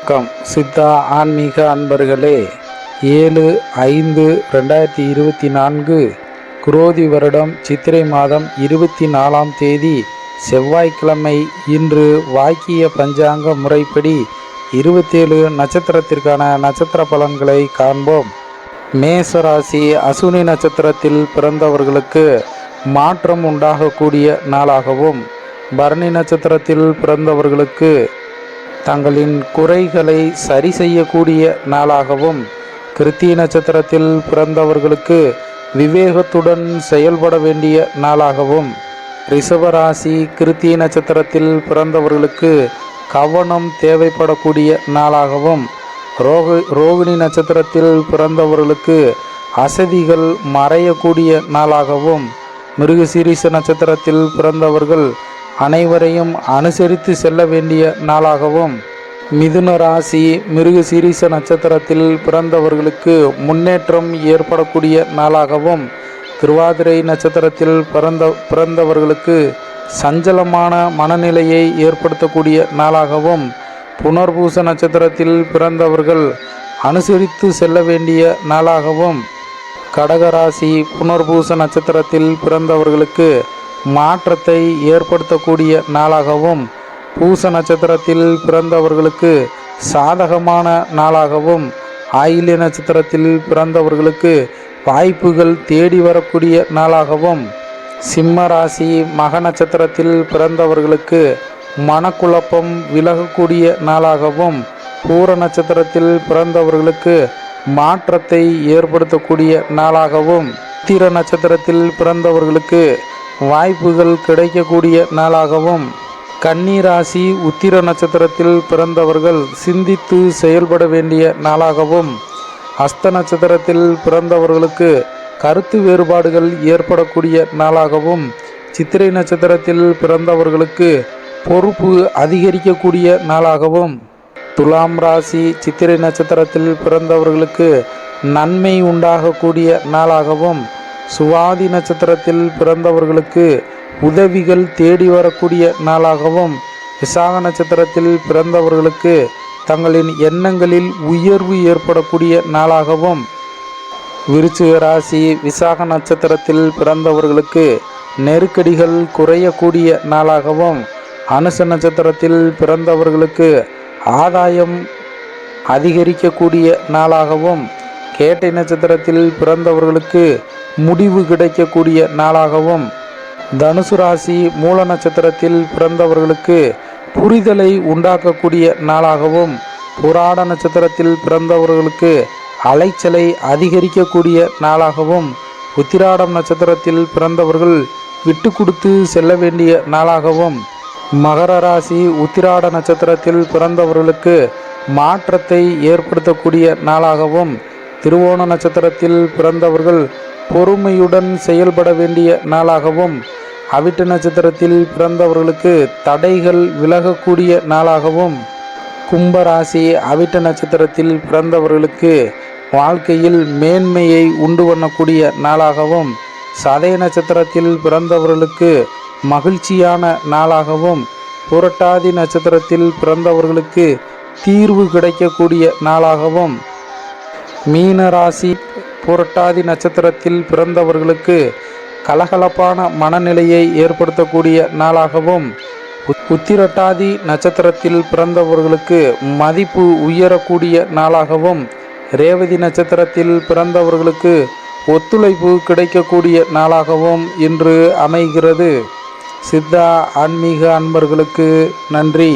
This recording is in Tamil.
வணக்கம் சித்தா ஆன்மீக அன்பர்களே. 7/5/2024 குரோதி வருடம் சித்திரை மாதம் 24ஆம் தேதி செவ்வாய்க்கிழமை. இன்று வாக்கிய பஞ்சாங்க முறைப்படி 27 நட்சத்திரத்திற்கான நட்சத்திர பலன்களை காண்போம். மேசராசி அசுனி நட்சத்திரத்தில் பிறந்தவர்களுக்கு மாற்றம் உண்டாகக்கூடிய நாளாகவும், பரணி நட்சத்திரத்தில் பிறந்தவர்களுக்கு தங்களின் குறைகளை சரி செய்யக்கூடிய நாளாகவும், கிருத்திகை நட்சத்திரத்தில் பிறந்தவர்களுக்கு விவேகத்துடன் செயல்பட வேண்டிய நாளாகவும், ரிஷபராசி கிருத்திகை நட்சத்திரத்தில் பிறந்தவர்களுக்கு கவனம் தேவைப்படக்கூடிய நாளாகவும், ரோகிணி நட்சத்திரத்தில் பிறந்தவர்களுக்கு அசதிகள் மறையக்கூடிய நாளாகவும், மிருகசீரிஷ நட்சத்திரத்தில் பிறந்தவர்கள் அனைவரையும் அனுசரித்து செல்ல வேண்டிய நாளாகவும், மிதுன ராசி மிருகசீரிஷ நட்சத்திரத்தில் பிறந்தவர்களுக்கு முன்னேற்றம் ஏற்படக்கூடிய நாளாகவும், திருவாதிரை நட்சத்திரத்தில் பிறந்தவர்களுக்கு சஞ்சலமான மனநிலையை ஏற்படுத்தக்கூடிய நாளாகவும், புனர்பூச நட்சத்திரத்தில் பிறந்தவர்கள் அனுசரித்து செல்ல வேண்டிய நாளாகவும், கடகராசி புனர்பூச நட்சத்திரத்தில் பிறந்தவர்களுக்கு மாற்றத்தை ஏற்படுத்தக்கூடிய நாளாகவும், பூச நட்சத்திரத்தில் பிறந்தவர்களுக்கு சாதகமான நாளாகவும், ஆயில்ய நட்சத்திரத்தில் பிறந்தவர்களுக்கு வாய்ப்புகள் தேடி வரக்கூடிய நாளாகவும், சிம்ம ராசி மக நட்சத்திரத்தில் பிறந்தவர்களுக்கு மனக்குழப்பம் விலகக்கூடிய நாளாகவும், பூர நட்சத்திரத்தில் பிறந்தவர்களுக்கு மாற்றத்தை ஏற்படுத்தக்கூடிய நாளாகவும், உத்திர நட்சத்திரத்தில் பிறந்தவர்களுக்கு வாய்ப்புகள் கிடைக்கக்கூடிய நாளாகவும், கன்னி ராசி உத்திர நட்சத்திரத்தில் பிறந்தவர்கள் சிந்தித்து செயல்பட வேண்டிய நாளாகவும், அஸ்த நட்சத்திரத்தில் பிறந்தவர்களுக்கு கருத்து வேறுபாடுகள் ஏற்படக்கூடிய நாளாகவும், சித்திரை நட்சத்திரத்தில் பிறந்தவர்களுக்கு பொறுப்பு அதிகரிக்கக்கூடிய நாளாகவும், துலாம் ராசி சித்திரை நட்சத்திரத்தில் பிறந்தவர்களுக்கு நன்மை உண்டாகக்கூடிய நாளாகவும், சுவாதி நட்சத்திரத்தில் பிறந்தவர்களுக்கு உதவிகள் தேடி வரக்கூடிய நாளாகவும், விசாக நட்சத்திரத்தில் பிறந்தவர்களுக்கு தங்களின் எண்ணங்களில் உயர்வு ஏற்படக்கூடிய நாளாகவும், விருச்சிக ராசி விசாக நட்சத்திரத்தில் பிறந்தவர்களுக்கு நெருக்கடிகள் குறையக்கூடிய நாளாகவும், அனுச நட்சத்திரத்தில் பிறந்தவர்களுக்கு ஆதாயம் அதிகரிக்கக்கூடிய நாளாகவும், கேட்டை நட்சத்திரத்தில் பிறந்தவர்களுக்கு முடிவு கிடைக்கக்கூடிய நாளாகவும், தனுசு ராசி மூல நட்சத்திரத்தில் பிறந்தவர்களுக்கு புரிதலை உண்டாக்கக்கூடிய நாளாகவும், புராட நட்சத்திரத்தில் பிறந்தவர்களுக்கு அலைச்சலை அதிகரிக்கக்கூடிய நாளாகவும், உத்திராடம் நட்சத்திரத்தில் பிறந்தவர்கள் விட்டு கொடுத்து செல்ல வேண்டிய நாளாகவும், மகர ராசி உத்திராட நட்சத்திரத்தில் பிறந்தவர்களுக்கு மாற்றத்தை ஏற்படுத்தக்கூடிய நாளாகவும், திருவோண நட்சத்திரத்தில் பிறந்தவர்கள் பொறுமையுடன் செயல்பட வேண்டிய நாளாகவும், அவிட்ட நட்சத்திரத்தில் பிறந்தவர்களுக்கு தடைகள் விலகக்கூடிய நாளாகவும், கும்பராசி அவிட்ட நட்சத்திரத்தில் பிறந்தவர்களுக்கு வாழ்க்கையில் மேன்மையை உண்டு பண்ணக்கூடிய நாளாகவும், சதய நட்சத்திரத்தில் பிறந்தவர்களுக்கு மகிழ்ச்சியான நாளாகவும், புரட்டாதி நட்சத்திரத்தில் பிறந்தவர்களுக்கு தீர்வு கிடைக்கக்கூடிய நாளாகவும், மீன ராசி புரட்டாதி நட்சத்திரத்தில் பிறந்தவர்களுக்கு கலகலப்பான மனநிலையை ஏற்படுத்தக்கூடிய நாளாகவும், உத்திரட்டாதி நட்சத்திரத்தில் பிறந்தவர்களுக்கு மதிப்பு உயரக்கூடிய நாளாகவும், ரேவதி நட்சத்திரத்தில் பிறந்தவர்களுக்கு ஒத்துழைப்பு கிடைக்கக்கூடிய நாளாகவும் இன்று அமைகிறது. சித்தா ஆன்மீக அன்பர்களுக்கு நன்றி.